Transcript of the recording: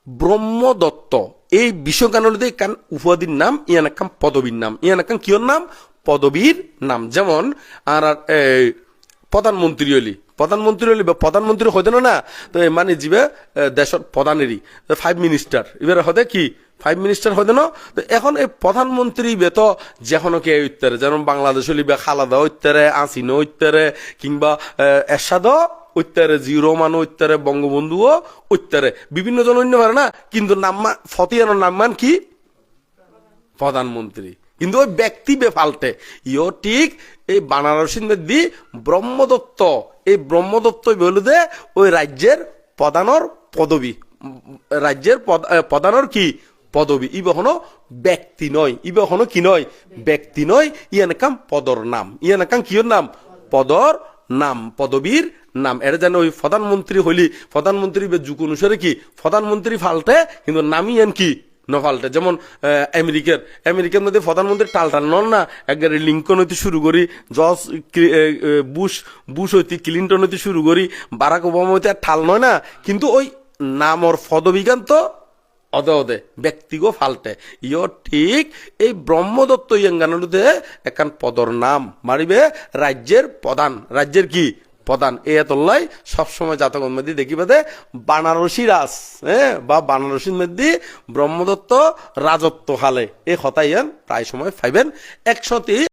ব্রহ্মদত্ত এই বিশ্বজ্ঞানলীতে কান উপাধির নাম ইয়ান একান পদবীর নাম ইয়ান একান কিয়র নাম পদবীর নাম যেমন আর প্রধানমন্ত্রী হলি বা প্রধানমন্ত্রী হইতে না তো মানে যাবে দেশের প্রধানেরই 5 মিনিস্টার এবার হতে কি 5 মিনিস্টার হইতে না তো এখন এই প্রধানমন্ত্রী বেত যেখানে কে উত্তরে যেমন বাংলাদেশ হলি বা খালাদা উত্তরে আসিনো উত্তরে কিংবা এরশাদ উত্তরে জিও রহমান উত্তরে বঙ্গবন্ধুও উত্তরে বিভিন্ন জন অন্য পারে না কিন্তু নাম ফতিয়ানোর নাম কি প্রধানমন্ত্রী কিন্তু ওই ব্যক্তি বেফাল্টে ইও ঠিক এই বানারসির মধ্যে ব্রহ্মদত্ত এই ব্রহ্মদত্ত বলুদে ওই রাজ্যের প্রধানর পদবী রাজ্যের প্রধানর কি পদবী ই কখনো ব্যক্তি নয় ই কখনো কি নয় ব্যক্তি নয় ইয়ান কাম পদর নাম ইয়ান কাম কিয়র নাম পদর নাম পদবীর নাম এর যেন ওই প্রধানমন্ত্রী হইলি প্রধানমন্ত্রী যুগ অনুসারে কি প্রধানমন্ত্রী ফাল্টে কিন্তু নামই এন কি নফাল্টে যেমন আমেরিকার মধ্যে প্রধানমন্ত্রী টালটাল নন না একবারে লিঙ্কন হইতে শুরু করি জর্জ বুশ হইতে ক্লিন্টন হইতে শুরু করি বারাক ওবামা হইতে ঠাল নয় না কিন্তু ওই নামর পদবিজ্ঞান তো অদে ব্যক্তিগো ফাল্টে ইয় ঠিক এই ব্রহ্মদত্ত ইয়াঙ্গানুতে একান পদর নাম মারিবে রাজ্যের কি প্রধান এই এতলাই সবসময় জাতকর মধ্যে দেখিবে বানারসি রাজ বা বানারসির মধ্যে ব্রহ্মদত্ত রাজত্ব হালে এই কথাই প্রায় সময় পাইবেন 100